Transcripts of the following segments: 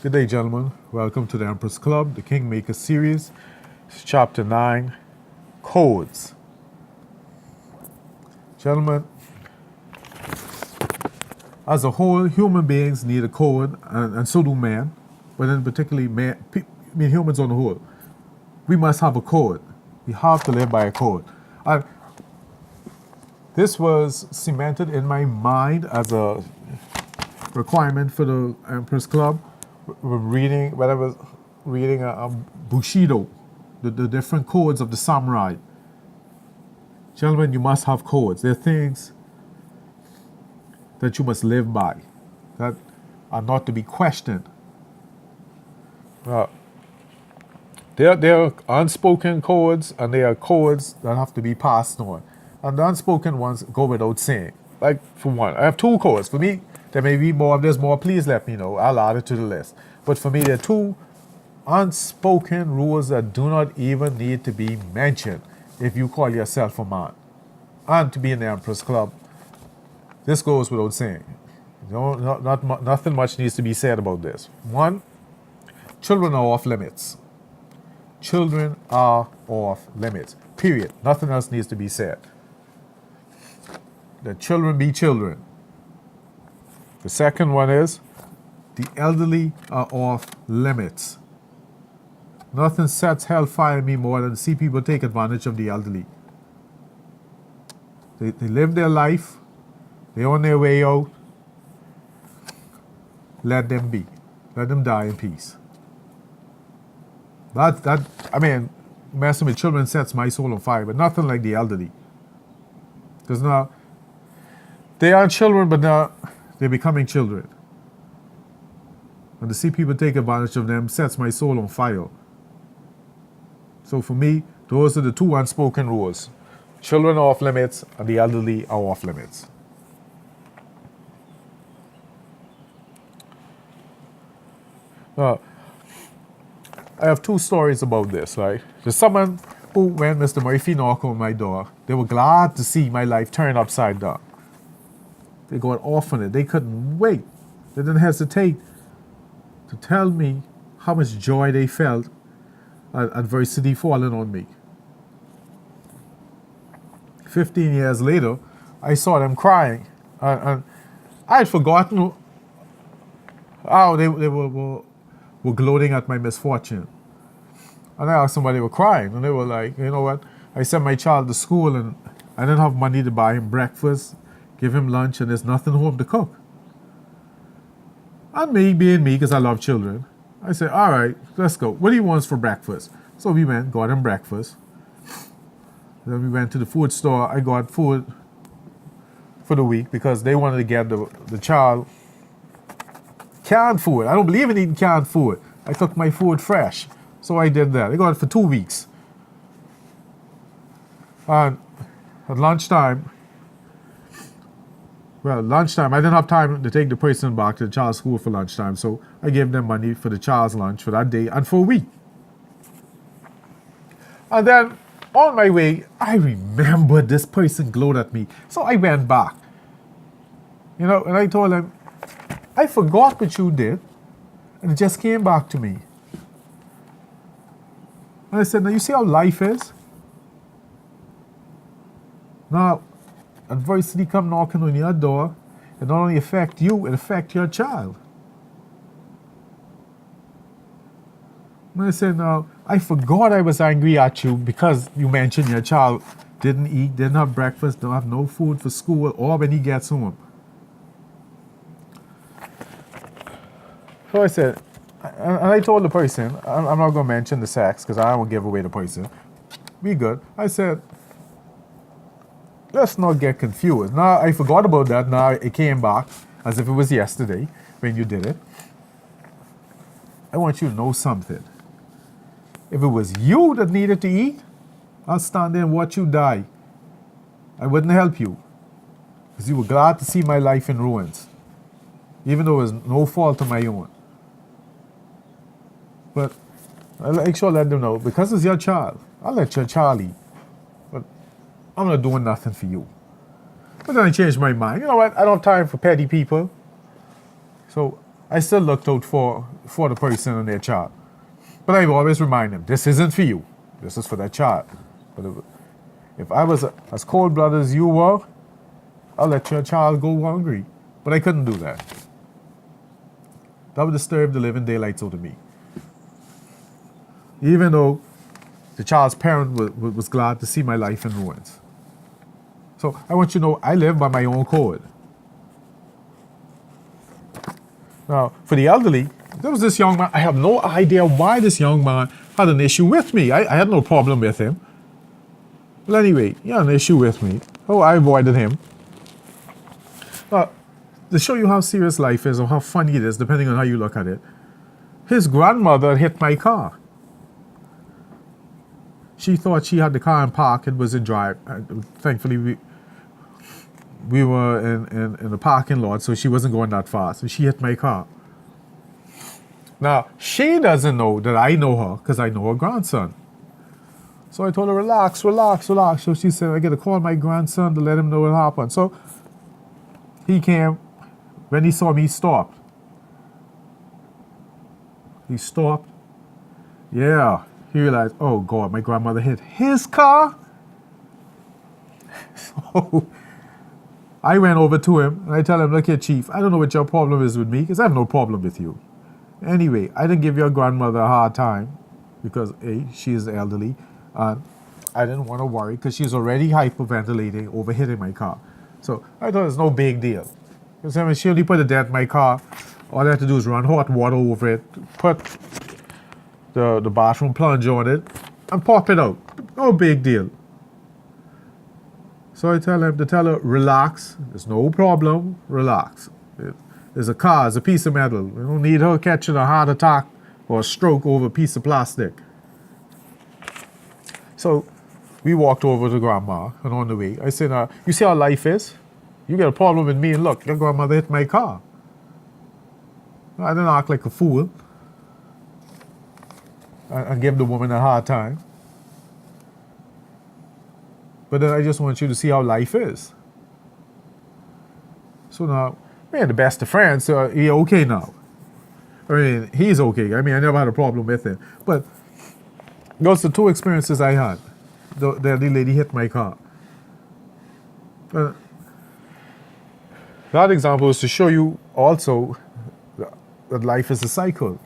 Good day, gentlemen. Welcome to the Empress Club, the Kingmaker series. It's chapter 9, Codes. Gentlemen, as a whole, human beings need a code, and so do man. But then particularly man, humans on the whole. We must have a code. We have to live by a code. This was cemented in my mind as a requirement for the Empress Club. When I was reading Bushido, the different codes of the samurai. Gentlemen, you must have codes. There are things that you must live by, that are not to be questioned. There are unspoken codes, and there are codes that have to be passed on. And the unspoken ones go without saying. Like, for one, I have two codes. For me, there may be more. If there's more, please let me know. I'll add it to the list. But for me, there are two unspoken rules that do not even need to be mentioned if you call yourself a man. And to be in the Empress Club, this goes without saying. Nothing much needs to be said about this. One, children are off limits. Children are off limits. Period. Nothing else needs to be said. Let children be children. The second one is, the elderly are off limits. Nothing sets hellfire in me more than to see people take advantage of the elderly. They live their life. They're on their way out. Let them be. Let them die in peace. Messing with children sets my soul on fire, but nothing like the elderly. Because now, they aren't children, but now they're becoming children. And to see people take advantage of them sets my soul on fire. So for me, those are the two unspoken rules. Children are off limits, and the elderly are off limits. I have two stories about this, right? There's someone who, when Mr. Murphy knocked on my door, they were glad to see my life turn upside down. They got off on it. They couldn't wait. They didn't hesitate to tell me how much joy they felt at adversity falling on me. 15 years later, I saw them crying. And I had forgotten how they were gloating at my misfortune. And I asked them why they were crying. And they were like, you know what? I sent my child to school and I didn't have money to buy him breakfast, give him lunch, and there's nothing home to cook. And me being me, because I love children, I said, all right, let's go. What do you want for breakfast? So we went, got him breakfast. Then we went to the food store. I got food for the week because they wanted to get the child canned food. I don't believe in eating canned food. I cook my food fresh. So I did that. I got it for 2 weeks. And at lunchtime, I didn't have time to take the person back to the child's school for lunchtime, so I gave them money for the child's lunch for that day and for a week. And then, on my way, I remembered this person glowed at me, so I went back. And I told them, I forgot what you did, and it just came back to me. And I said, now you see how life is? Now, adversity come knocking on your door, it not only affect you, it affect your child. And I said, now, I forgot I was angry at you because you mentioned your child didn't eat, didn't have breakfast, don't have no food for school, or when he gets home. So I said, and I told the person, I'm not going to mention the sex because I won't give away the person. We good. I said, let's not get confused. Now, I forgot about that. Now, it came back as if it was yesterday when you did it. I want you to know something. If it was you that needed to eat, I'll stand there and watch you die. I wouldn't help you because you were glad to see my life in ruins, even though it was no fault of my own. But I'll make sure let them know, because it's your child, I'll let your child eat. But I'm not doing nothing for you. But then I changed my mind. You know what? I don't have time for petty people. So I still looked out for the person and their child. But I always remind them, this isn't for you. This is for that child. But if I was as cold-blooded as you were, I'll let your child go hungry. But I couldn't do that. That would disturb the living daylights out of me. Even though the child's parent was glad to see my life in ruins. So I want you to know, I live by my own code. Now, for the elderly, there was this young man. I have no idea why this young man had an issue with me. I had no problem with him. Well, anyway, he had an issue with me. Oh, I avoided him. To show you how serious life is or how funny it is, depending on how you look at it, his grandmother hit my car. She thought she had the car in park and was in drive. Thankfully, we were in the parking lot, so she wasn't going that fast. So she hit my car. Now, she doesn't know that I know her because I know her grandson. So I told her, relax, relax, relax. So she said, I got to call my grandson to let him know what happened. So he came. When he saw me, he stopped. He stopped. Yeah. He realized, oh God, my grandmother hit his car. So I went over to him and I tell him, look here, Chief, I don't know what your problem is with me because I have no problem with you. Anyway, I didn't give your grandmother a hard time because A, she is elderly, and I didn't want to worry because she's already hyperventilating over hitting my car. So I thought it's no big deal. Because I mean, she only put a dent in my car. All I had to do is run hot water over it, put the bathroom plunger on it, and pop it out. No big deal. So I tell him to tell her, relax. There's no problem. Relax. There's a car. It's a piece of metal. We don't need her catching a heart attack or a stroke over a piece of plastic. So we walked over to Grandma, and on the way, I said, you see how life is? You got a problem with me, and look, your grandmother hit my car. I didn't act like a fool and give the woman a hard time. But then I just want you to see how life is. So now, we're the best of friends, so he's okay now. I mean, he's okay. I mean, I never had a problem with him. But those are the two experiences I had. The lady hit my car. That example is to show you also that life is a cycle.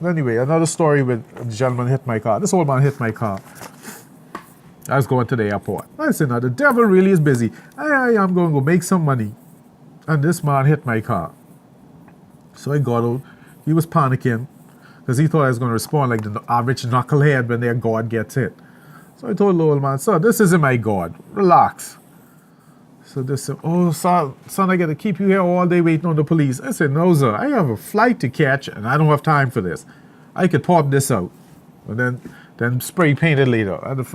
Anyway, another story with a gentleman hit my car. This old man hit my car. I was going to the airport. I said, now the devil really is busy. I'm going to go make some money. And this man hit my car. So I got out. He was panicking because he thought I was going to respond like the average knucklehead when their God gets hit. So I told the old man, sir, this isn't my God. Relax. So they said, oh, son, I got to keep you here all day waiting on the police. I said, no, sir, I have a flight to catch and I don't have time for this. I could pop this out and then spray paint it later. I had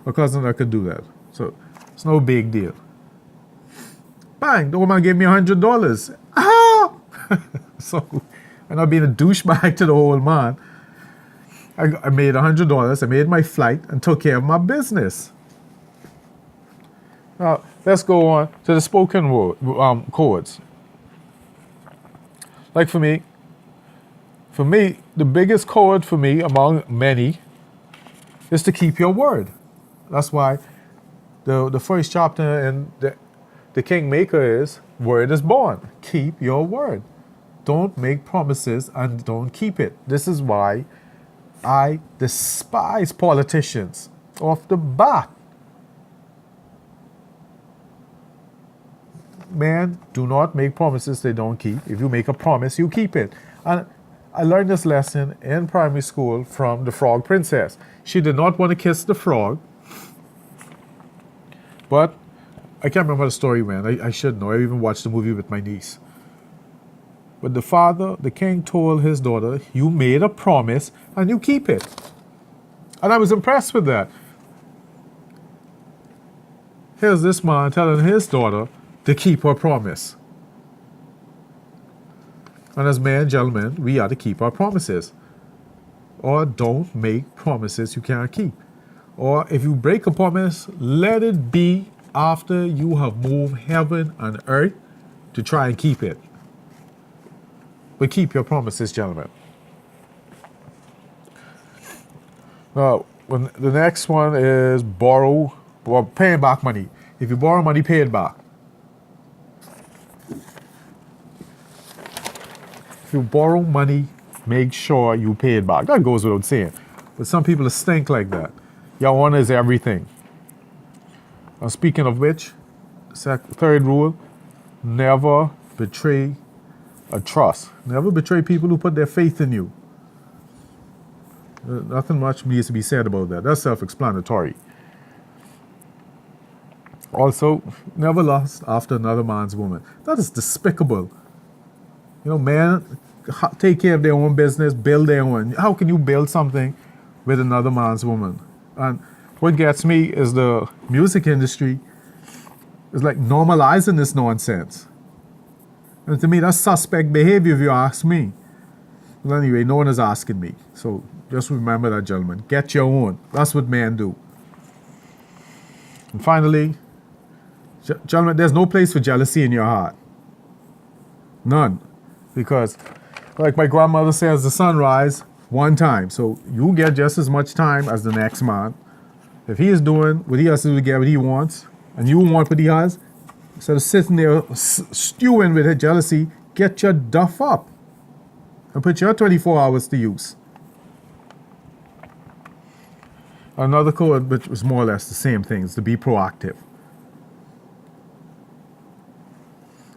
a cousin that could do that. So it's no big deal. Bang, the old man gave me $100. Ah! So, and I'm being a douchebag to the old man. I made $100. I made my flight and took care of my business. Now, let's go on to the spoken word chords. Like for me, the biggest chord for me among many is to keep your word. That's why the first chapter in the Kingmaker is word is born. Keep your word. Don't make promises and don't keep it. This is why I despise politicians off the bat. Man, do not make promises they don't keep. If you make a promise, you keep it. And I learned this lesson in primary school from the Frog Princess. She did not want to kiss the frog, but I can't remember the story went. I should know. I even watched the movie with my niece. But the king told his daughter, you made a promise and you keep it. And I was impressed with that. Here's this man telling his daughter to keep her promise. And as men and gentlemen, we are to keep our promises. Or don't make promises you can't keep. Or if you break a promise, let it be after you have moved heaven and earth to try and keep it. but keep your promises, gentlemen. Now, when the next one is borrow or paying back money. If you borrow money, pay it back. If you borrow money, make sure you pay it back. That goes without saying. But some people stink like that. Your honor is everything. And speaking of which, third rule, never betray a trust. Never betray people who put their faith in you. Nothing much needs to be said about that. That's self-explanatory. Also, never lust after another man's woman. That is despicable. You know, men take care of their own business, build their own. How can you build something with another man's woman? And what gets me is the music industry is like normalizing this nonsense. And to me, that's suspect behavior if you ask me. Well, anyway, no one is asking me. So just remember that, gentlemen. Get your own. That's what men do. And finally, gentlemen, there's no place for jealousy in your heart. None. Because, like my grandmother says, the sun rises one time. So you get just as much time as the next man. If he is doing what he has to do to get what he wants, and you want what he has, instead of sitting there stewing with his jealousy, get your duff up and put your 24 hours to use. Another code, which was more or less the same thing, is to be proactive.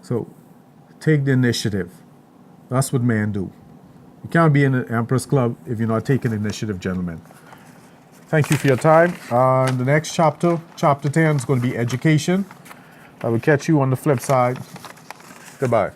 So take the initiative. That's what men do. You can't be in an Emperor's Club if you're not taking initiative, gentlemen. Thank you for your time. The next chapter, chapter 10, is going to be education. I will catch you on the flip side. Goodbye.